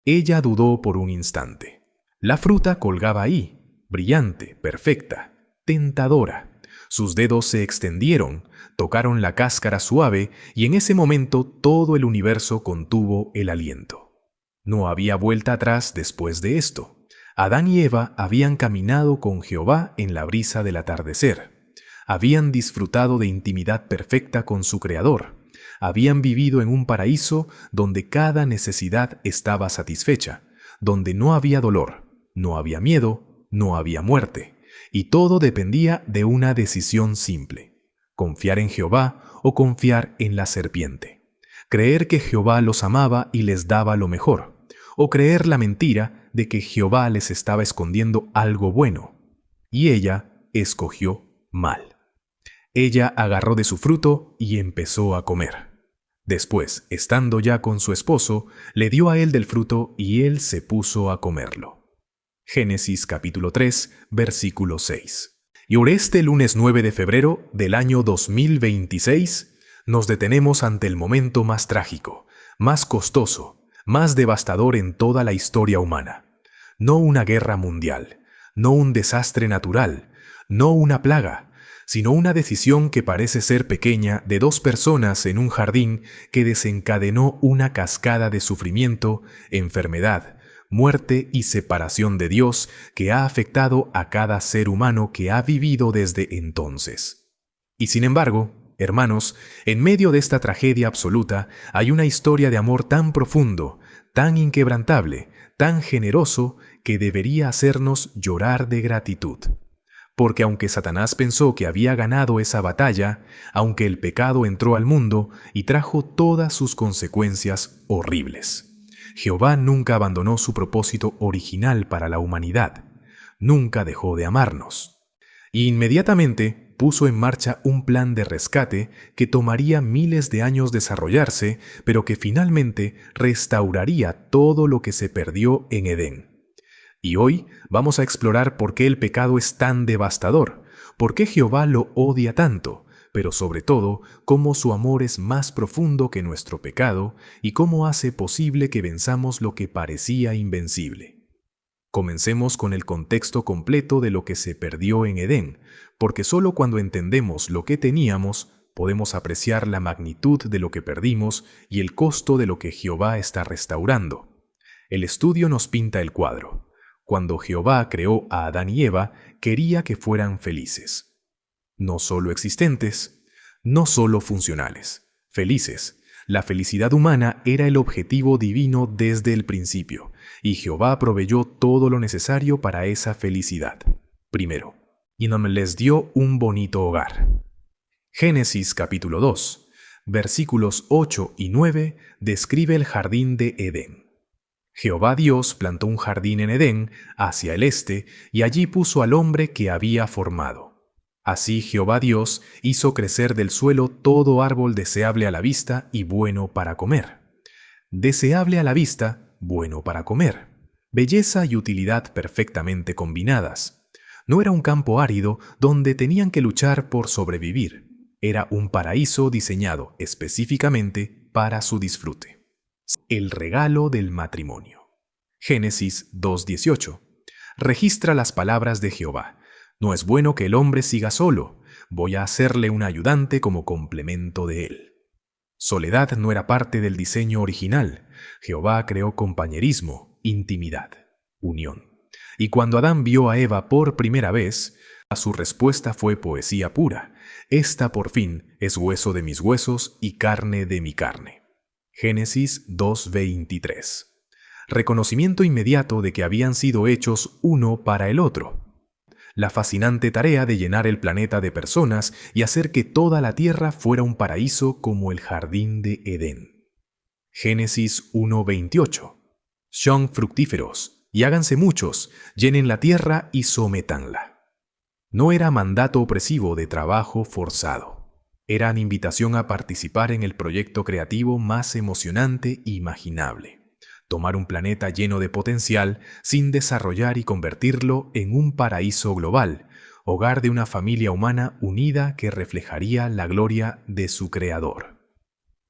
Ella dudó por un instante. La fruta colgaba ahí, brillante, perfecta, tentadora. Sus dedos se extendieron, tocaron la cáscara suave y en ese momento todo el universo contuvo el aliento. No había vuelta atrás después de esto. Adán y Eva habían caminado con Jehová en la brisa del atardecer. Habían disfrutado de intimidad perfecta con su Creador. Habían vivido en un paraíso donde cada necesidad estaba satisfecha, donde no había dolor, no había miedo, no había muerte, y todo dependía de una decisión simple: confiar en Jehová o confiar en la serpiente. Creer que Jehová los amaba y les daba lo mejor, o creer la mentira de que Jehová les estaba escondiendo algo bueno. Y ella escogió mal. Ella agarró de su fruto y empezó a comer. Después, estando ya con su esposo, le dio a él del fruto y él se puso a comerlo. Génesis capítulo 3, versículo 6. Y por este lunes 9 de febrero del año 2026, nos detenemos ante el momento más trágico, más costoso, más devastador en toda la historia humana. No una guerra mundial, no un desastre natural, no una plaga, sino una decisión que parece ser pequeña de dos personas en un jardín que desencadenó una cascada de sufrimiento, enfermedad, muerte y separación de Dios que ha afectado a cada ser humano que ha vivido desde entonces. Y sin embargo, hermanos, en medio de esta tragedia absoluta hay una historia de amor tan profundo, tan inquebrantable, tan generoso, que debería hacernos llorar de gratitud. Porque aunque Satanás pensó que había ganado esa batalla, aunque el pecado entró al mundo y trajo todas sus consecuencias horribles, Jehová nunca abandonó su propósito original para la humanidad, nunca dejó de amarnos. Y inmediatamente puso en marcha un plan de rescate que tomaría miles de años desarrollarse, pero que finalmente restauraría todo lo que se perdió en Edén. Y hoy vamos a explorar por qué el pecado es tan devastador, por qué Jehová lo odia tanto, pero sobre todo, cómo su amor es más profundo que nuestro pecado y cómo hace posible que venzamos lo que parecía invencible. Comencemos con el contexto completo de lo que se perdió en Edén, porque solo cuando entendemos lo que teníamos, podemos apreciar la magnitud de lo que perdimos y el costo de lo que Jehová está restaurando. El estudio nos pinta el cuadro. Cuando Jehová creó a Adán y Eva, quería que fueran felices. No solo existentes, no solo funcionales, felices. La felicidad humana era el objetivo divino desde el principio, y Jehová proveyó todo lo necesario para esa felicidad. Primero, y les dio un bonito hogar. Génesis capítulo 2, versículos 8 y 9 describe el jardín de Edén. Jehová Dios plantó un jardín en Edén, hacia el este, y allí puso al hombre que había formado. Así Jehová Dios hizo crecer del suelo todo árbol deseable a la vista y bueno para comer. Deseable a la vista, bueno para comer. Belleza y utilidad perfectamente combinadas. No era un campo árido donde tenían que luchar por sobrevivir. Era un paraíso diseñado específicamente para su disfrute. El regalo del matrimonio. Génesis 2:18. Registra las palabras de Jehová. No es bueno que el hombre siga solo. Voy a hacerle un ayudante como complemento de él. Soledad no era parte del diseño original. Jehová creó compañerismo, intimidad, unión. Y cuando Adán vio a Eva por primera vez, su respuesta fue poesía pura. Esta por fin es hueso de mis huesos y carne de mi carne. Génesis 2:23. Reconocimiento inmediato de que habían sido hechos uno para el otro. La fascinante tarea de llenar el planeta de personas y hacer que toda la tierra fuera un paraíso como el jardín de Edén. Génesis 1:28. Son fructíferos y háganse muchos, llenen la tierra y sométanla. No era mandato opresivo de trabajo forzado. Eran invitación a participar en el proyecto creativo más emocionante e imaginable. Tomar un planeta lleno de potencial sin desarrollar y convertirlo en un paraíso global, hogar de una familia humana unida que reflejaría la gloria de su Creador.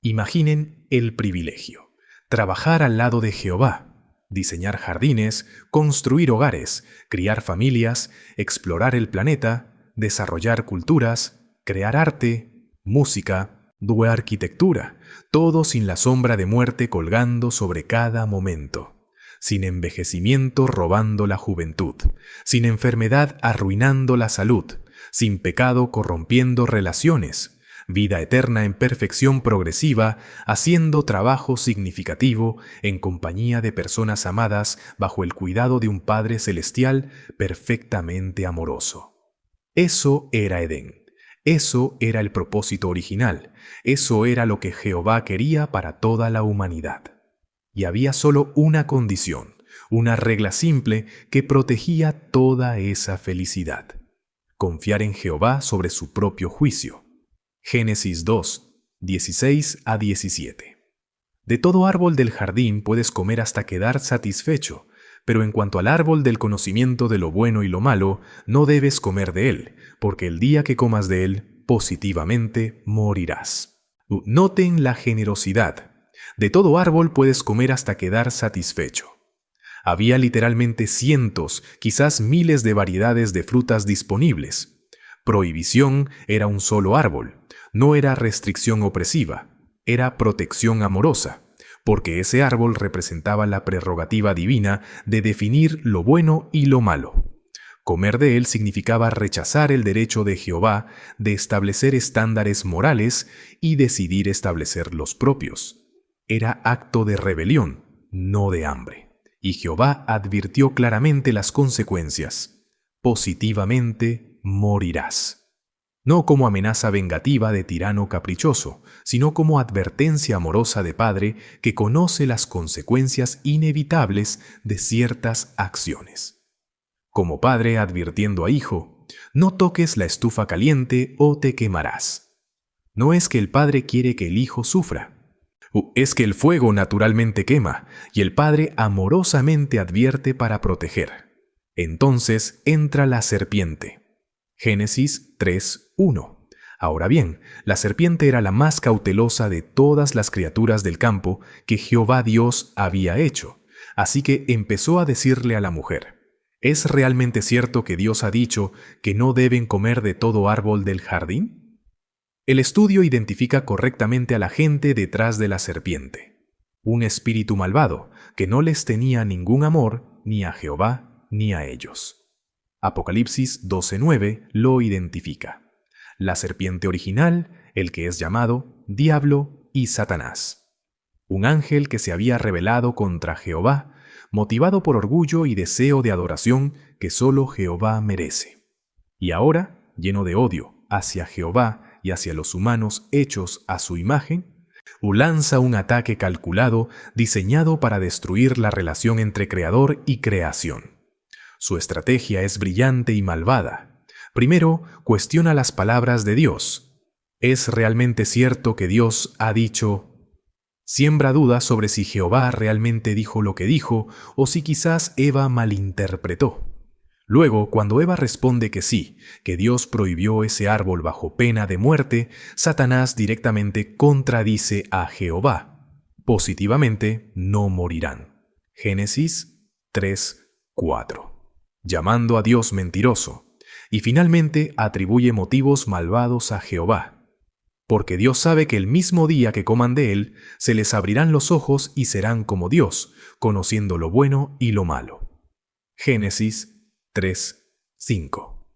Imaginen el privilegio: trabajar al lado de Jehová, diseñar jardines, construir hogares, criar familias, explorar el planeta, desarrollar culturas, crear arte, música o arquitectura, todo sin la sombra de muerte colgando sobre cada momento, sin envejecimiento robando la juventud, sin enfermedad arruinando la salud, sin pecado corrompiendo relaciones, vida eterna en perfección progresiva, haciendo trabajo significativo en compañía de personas amadas bajo el cuidado de un Padre Celestial perfectamente amoroso. Eso era Edén. Eso era el propósito original. Eso era lo que Jehová quería para toda la humanidad. Y había solo una condición, una regla simple que protegía toda esa felicidad: confiar en Jehová sobre su propio juicio. Génesis 2, 16 a 17. De todo árbol del jardín puedes comer hasta quedar satisfecho, pero en cuanto al árbol del conocimiento de lo bueno y lo malo, no debes comer de él, porque el día que comas de él, positivamente morirás. Noten la generosidad. De todo árbol puedes comer hasta quedar satisfecho. Había literalmente cientos, quizás miles de variedades de frutas disponibles. Prohibición era un solo árbol. No era restricción opresiva, era protección amorosa, porque ese árbol representaba la prerrogativa divina de definir lo bueno y lo malo. Comer de él significaba rechazar el derecho de Jehová de establecer estándares morales y decidir establecer los propios. Era acto de rebelión, no de hambre. Y Jehová advirtió claramente las consecuencias. Positivamente morirás. No como amenaza vengativa de tirano caprichoso, sino como advertencia amorosa de padre que conoce las consecuencias inevitables de ciertas acciones. Como padre advirtiendo a hijo, no toques la estufa caliente o te quemarás. No es que el padre quiere que el hijo sufra. Es que el fuego naturalmente quema y el padre amorosamente advierte para proteger. Entonces entra la serpiente. Génesis 3:1. Ahora bien, la serpiente era la más cautelosa de todas las criaturas del campo que Jehová Dios había hecho, así que empezó a decirle a la mujer: ¿es realmente cierto que Dios ha dicho que no deben comer de todo árbol del jardín? El estudio identifica correctamente a la gente detrás de la serpiente, un espíritu malvado que no les tenía ningún amor ni a Jehová ni a ellos. Apocalipsis 12:9 lo identifica. La serpiente original, el que es llamado Diablo y Satanás. Un ángel que se había rebelado contra Jehová, motivado por orgullo y deseo de adoración que solo Jehová merece. Y ahora, lleno de odio hacia Jehová y hacia los humanos hechos a su imagen, lanza un ataque calculado diseñado para destruir la relación entre creador y creación. Su estrategia es brillante y malvada. Primero, cuestiona las palabras de Dios. ¿Es realmente cierto que Dios ha dicho? Siembra dudas sobre si Jehová realmente dijo lo que dijo o si quizás Eva malinterpretó. Luego, cuando Eva responde que sí, que Dios prohibió ese árbol bajo pena de muerte, Satanás directamente contradice a Jehová. Positivamente, no morirán. Génesis 3:4. Llamando a Dios mentiroso, y finalmente atribuye motivos malvados a Jehová, porque Dios sabe que el mismo día que coman de él, se les abrirán los ojos y serán como Dios, conociendo lo bueno y lo malo. Génesis 3:5.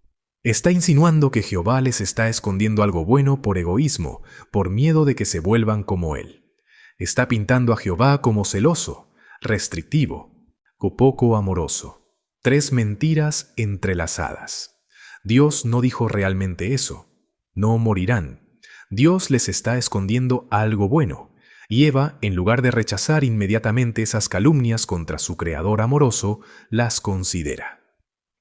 Está insinuando que Jehová les está escondiendo algo bueno por egoísmo, por miedo de que se vuelvan como él. Está pintando a Jehová como celoso, restrictivo, o poco amoroso. 3 mentiras entrelazadas. Dios no dijo realmente eso. No morirán. Dios les está escondiendo algo bueno. Y Eva, en lugar de rechazar inmediatamente esas calumnias contra su creador amoroso, las considera.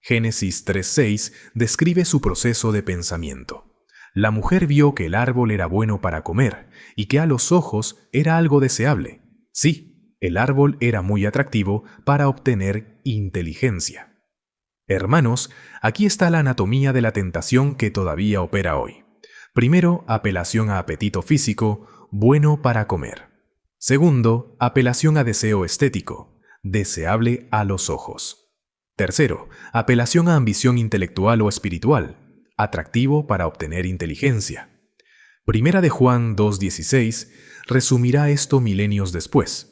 Génesis 3:6 describe su proceso de pensamiento. La mujer vio que el árbol era bueno para comer y que a los ojos era algo deseable. Sí, el árbol era muy atractivo para obtener inteligencia. Hermanos, aquí está la anatomía de la tentación que todavía opera hoy. Primero, apelación a apetito físico, bueno para comer. Segundo, apelación a deseo estético, deseable a los ojos. Tercero, apelación a ambición intelectual o espiritual, atractivo para obtener inteligencia. Primera de Juan 2:16 resumirá esto milenios después.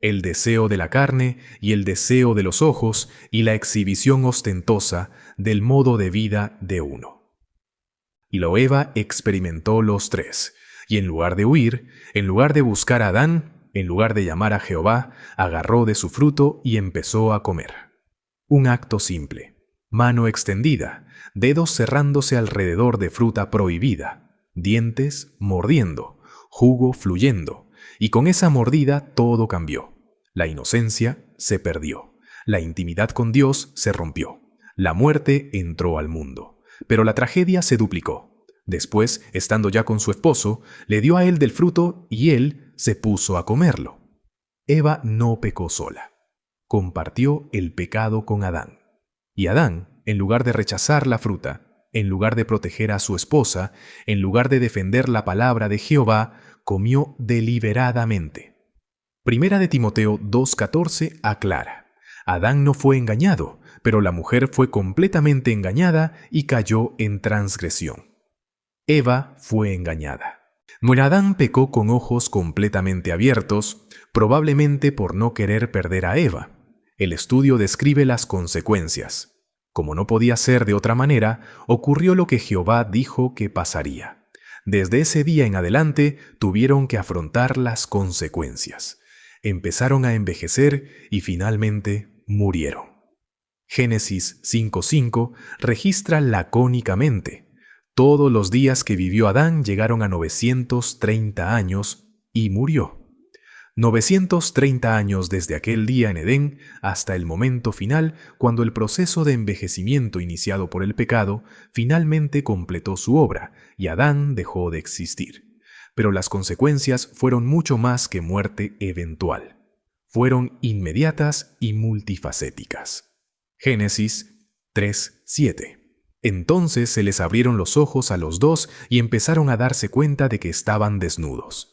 El deseo de la carne y el deseo de los ojos y la exhibición ostentosa del modo de vida de uno. Y Eva experimentó los tres, y en lugar de huir, en lugar de buscar a Adán, en lugar de llamar a Jehová, agarró de su fruto y empezó a comer. Un acto simple, mano extendida, dedos cerrándose alrededor de fruta prohibida, dientes mordiendo, jugo fluyendo, y con esa mordida todo cambió. La inocencia se perdió, la intimidad con Dios se rompió, la muerte entró al mundo, pero la tragedia se duplicó. Después, estando ya con su esposo, le dio a él del fruto y él se puso a comerlo. Eva no pecó sola, compartió el pecado con Adán. Y Adán, en lugar de rechazar la fruta, en lugar de proteger a su esposa, en lugar de defender la palabra de Jehová, comió deliberadamente. Primera de Timoteo 2:14 aclara: Adán no fue engañado, pero la mujer fue completamente engañada y cayó en transgresión. Eva fue engañada. Adán pecó con ojos completamente abiertos, probablemente por no querer perder a Eva. El estudio describe las consecuencias. Como no podía ser de otra manera, ocurrió lo que Jehová dijo que pasaría. Desde ese día en adelante tuvieron que afrontar las consecuencias. Empezaron a envejecer y finalmente murieron. Génesis 5:5 registra lacónicamente: todos los días que vivió Adán llegaron a 930 años y murió. 930 años desde aquel día en Edén hasta el momento final, cuando el proceso de envejecimiento iniciado por el pecado finalmente completó su obra y Adán dejó de existir. Pero las consecuencias fueron mucho más que muerte eventual. Fueron inmediatas y multifacéticas. Génesis 3:7. Entonces se les abrieron los ojos a los dos y empezaron a darse cuenta de que estaban desnudos.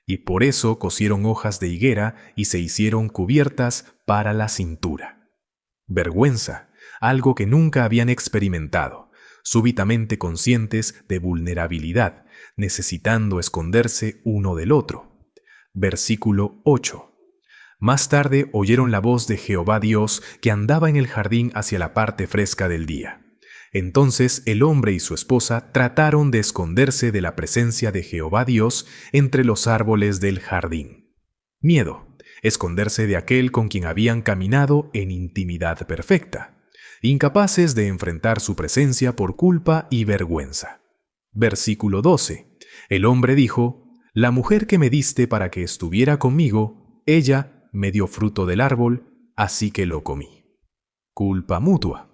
Y por eso cosieron hojas de higuera y se hicieron cubiertas para la cintura. Vergüenza, algo que nunca habían experimentado, súbitamente conscientes de vulnerabilidad, necesitando esconderse uno del otro. Versículo 8. Más tarde oyeron la voz de Jehová Dios que andaba en el jardín hacia la parte fresca del día. Entonces el hombre y su esposa trataron de esconderse de la presencia de Jehová Dios entre los árboles del jardín. Miedo, esconderse de aquel con quien habían caminado en intimidad perfecta, incapaces de enfrentar su presencia por culpa y vergüenza. Versículo 12. El hombre dijo: la mujer que me diste para que estuviera conmigo, ella me dio fruto del árbol, así que lo comí. Culpa mutua.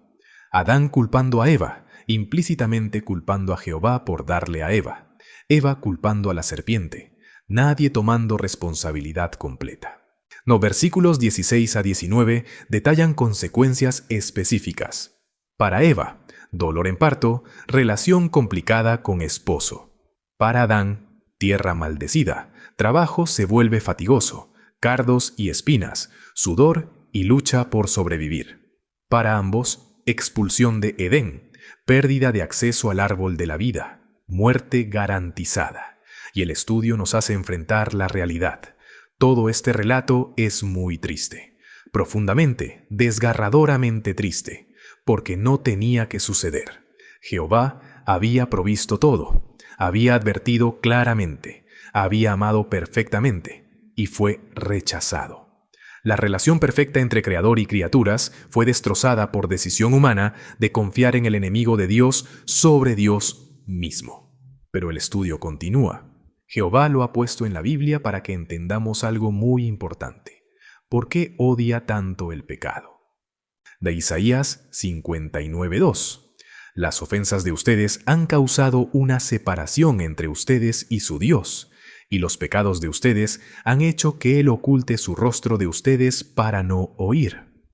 Adán culpando a Eva, implícitamente culpando a Jehová por darle a Eva. Eva culpando a la serpiente. Nadie tomando responsabilidad completa. Versículos 16 a 19 detallan consecuencias específicas. Para Eva, dolor en parto, relación complicada con esposo. Para Adán, tierra maldecida, trabajo se vuelve fatigoso, cardos y espinas, sudor y lucha por sobrevivir. Para ambos, expulsión de Edén, pérdida de acceso al árbol de la vida, muerte garantizada. Y el estudio nos hace enfrentar la realidad. Todo este relato es muy triste, profundamente, desgarradoramente triste, porque no tenía que suceder. Jehová había provisto todo, había advertido claramente, había amado perfectamente y fue rechazado. La relación perfecta entre creador y criaturas fue destrozada por decisión humana de confiar en el enemigo de Dios sobre Dios mismo. Pero el estudio continúa. Jehová lo ha puesto en la Biblia para que entendamos algo muy importante. ¿Por qué odia tanto el pecado? De Isaías 59:2. Las ofensas de ustedes han causado una separación entre ustedes y su Dios, y los pecados de ustedes han hecho que Él oculte su rostro de ustedes para no oír.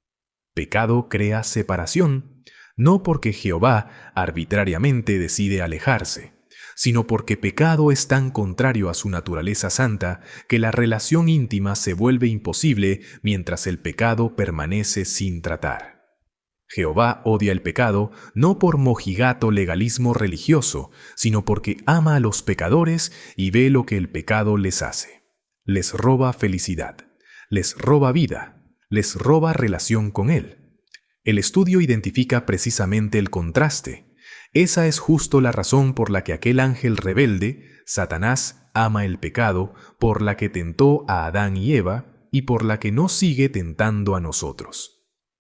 Pecado crea separación, no porque Jehová arbitrariamente decide alejarse, sino porque pecado es tan contrario a su naturaleza santa que la relación íntima se vuelve imposible mientras el pecado permanece sin tratar. Jehová odia el pecado no por mojigato legalismo religioso, sino porque ama a los pecadores y ve lo que el pecado les hace. Les roba felicidad, les roba vida, les roba relación con Él. El estudio identifica precisamente el contraste. Esa es justo la razón por la que aquel ángel rebelde, Satanás, ama el pecado, por la que tentó a Adán y Eva y por la que no sigue tentando a nosotros.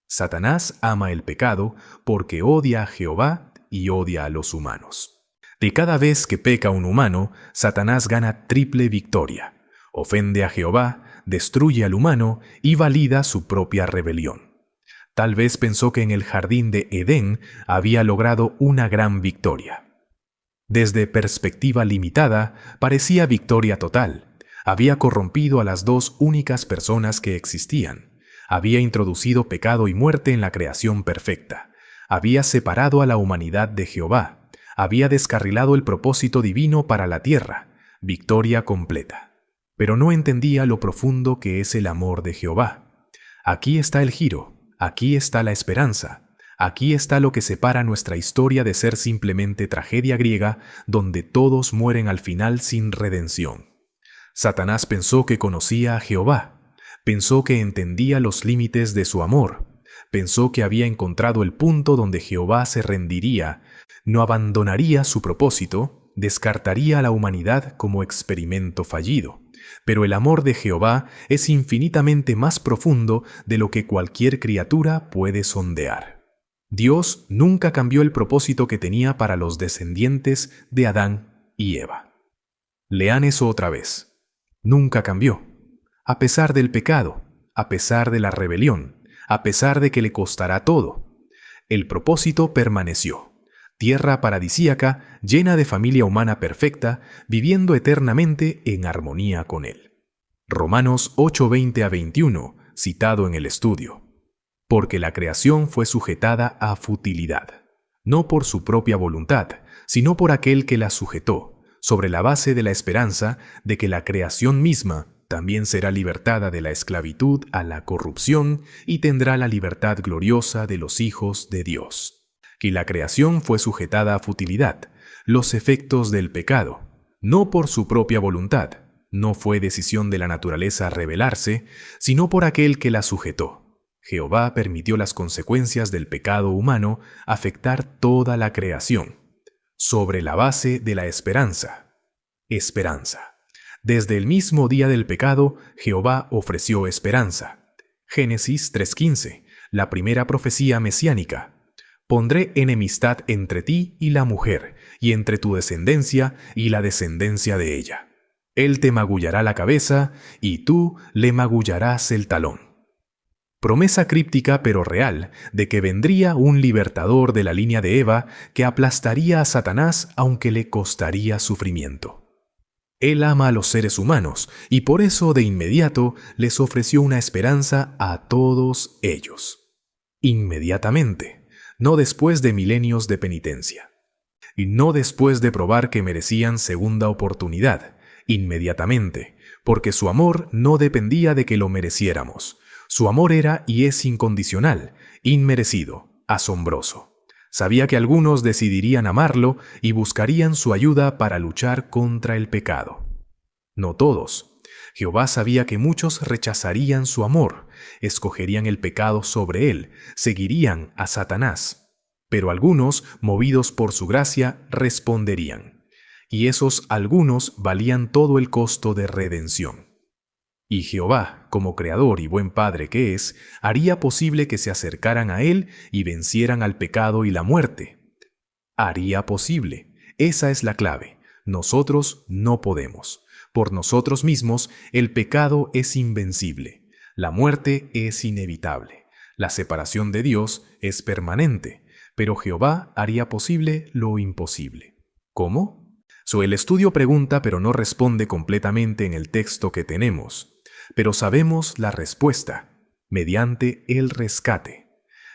Satanás ama el pecado porque odia a Jehová y odia a los humanos. De cada vez que peca un humano, Satanás gana triple victoria. Ofende a Jehová, destruye al humano y valida su propia rebelión. Tal vez pensó que en el jardín de Edén había logrado una gran victoria. Desde perspectiva limitada, parecía victoria total. Había corrompido a las dos únicas personas que existían. Había introducido pecado y muerte en la creación perfecta. Había separado a la humanidad de Jehová. Había descarrilado el propósito divino para la tierra. Victoria completa. Pero no entendía lo profundo que es el amor de Jehová. Aquí está el giro. Aquí está la esperanza. Aquí está lo que separa nuestra historia de ser simplemente tragedia griega donde todos mueren al final sin redención. Satanás pensó que conocía a Jehová. Pensó que entendía los límites de su amor. Pensó que había encontrado el punto donde Jehová se rendiría, no abandonaría su propósito, descartaría a la humanidad como experimento fallido. Pero el amor de Jehová es infinitamente más profundo de lo que cualquier criatura puede sondear. Dios nunca cambió el propósito que tenía para los descendientes de Adán y Eva. Lean eso otra vez. Nunca cambió. A pesar del pecado, a pesar de la rebelión, a pesar de que le costará todo. El propósito permaneció. Tierra paradisíaca, llena de familia humana perfecta, viviendo eternamente en armonía con Él. Romanos 8:20-21, citado en el estudio. Porque la creación fue sujetada a futilidad, no por su propia voluntad, sino por aquel que la sujetó, sobre la base de la esperanza de que la creación misma también será libertada de la esclavitud a la corrupción y tendrá la libertad gloriosa de los hijos de Dios. Y la creación fue sujetada a futilidad, los efectos del pecado, no por su propia voluntad, no fue decisión de la naturaleza rebelarse, sino por aquel que la sujetó. Jehová permitió las consecuencias del pecado humano afectar toda la creación, sobre la base de la esperanza. Esperanza. Desde el mismo día del pecado, Jehová ofreció esperanza. Génesis 3:15, la primera profecía mesiánica. Pondré enemistad entre ti y la mujer, y entre tu descendencia y la descendencia de ella. Él te magullará la cabeza, y tú le magullarás el talón. Promesa críptica pero real de que vendría un libertador de la línea de Eva que aplastaría a Satanás aunque le costaría sufrimiento. Él ama a los seres humanos, y por eso de inmediato les ofreció una esperanza a todos ellos. Inmediatamente. No después de milenios de penitencia. Y no después de probar que merecían segunda oportunidad, inmediatamente, porque su amor no dependía de que lo mereciéramos. Su amor era y es incondicional, inmerecido, asombroso. Sabía que algunos decidirían amarlo y buscarían su ayuda para luchar contra el pecado. No todos. Jehová sabía que muchos rechazarían su amor, escogerían el pecado sobre él, seguirían a Satanás. Pero algunos, movidos por su gracia, responderían. Y esos algunos valían todo el costo de redención. Y Jehová, como creador y buen padre que es, haría posible que se acercaran a él y vencieran al pecado y la muerte. Haría posible. Esa es la clave. Nosotros no podemos. Por nosotros mismos, el pecado es invencible, la muerte es inevitable, la separación de Dios es permanente, pero Jehová haría posible lo imposible. ¿Cómo? El estudio pregunta pero no responde completamente en el texto que tenemos, pero sabemos la respuesta, mediante el rescate,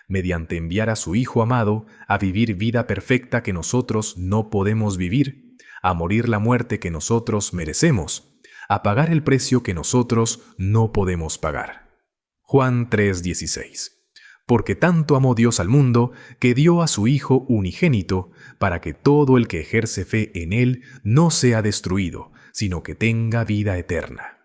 mediante enviar a su Hijo amado a vivir vida perfecta que nosotros no podemos vivir, a morir la muerte que nosotros merecemos, a pagar el precio que nosotros no podemos pagar. Juan 3:16. Porque tanto amó Dios al mundo, que dio a su Hijo unigénito, para que todo el que ejerce fe en Él no sea destruido, sino que tenga vida eterna.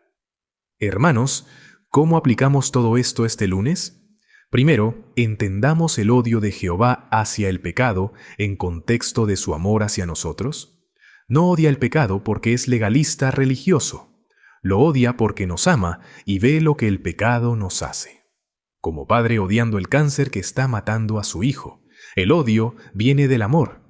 Hermanos, ¿cómo aplicamos todo esto este lunes? Primero, entendamos el odio de Jehová hacia el pecado en contexto de su amor hacia nosotros. No odia el pecado porque es legalista religioso. Lo odia porque nos ama y ve lo que el pecado nos hace. Como padre odiando el cáncer que está matando a su hijo. El odio viene del amor.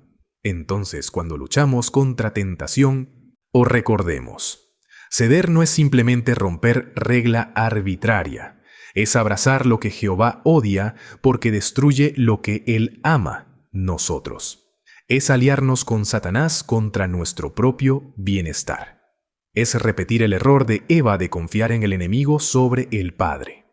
Entonces, cuando luchamos contra tentación, recordemos, ceder no es simplemente romper regla arbitraria. Es abrazar lo que Jehová odia porque destruye lo que Él ama, nosotros. Es aliarnos con Satanás contra nuestro propio bienestar. Es repetir el error de Eva de confiar en el enemigo sobre el Padre.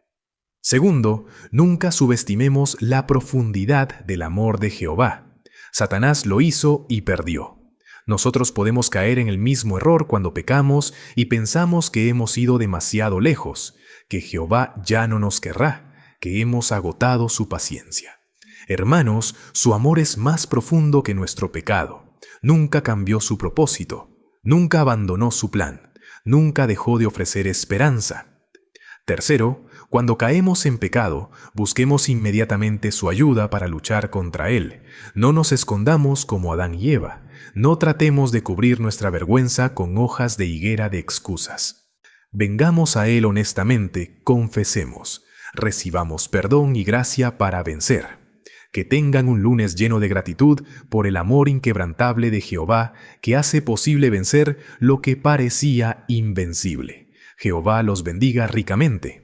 Segundo, nunca subestimemos la profundidad del amor de Jehová. Satanás lo hizo y perdió. Nosotros podemos caer en el mismo error cuando pecamos y pensamos que hemos ido demasiado lejos, que Jehová ya no nos querrá, que hemos agotado su paciencia. Hermanos, su amor es más profundo que nuestro pecado. Nunca cambió su propósito, nunca abandonó su plan, nunca dejó de ofrecer esperanza. Tercero, cuando caemos en pecado, busquemos inmediatamente su ayuda para luchar contra él. No nos escondamos como Adán y Eva. No tratemos de cubrir nuestra vergüenza con hojas de higuera de excusas. Vengamos a él honestamente, confesemos, recibamos perdón y gracia para vencer. Que tengan un lunes lleno de gratitud por el amor inquebrantable de Jehová que hace posible vencer lo que parecía invencible. Jehová los bendiga ricamente.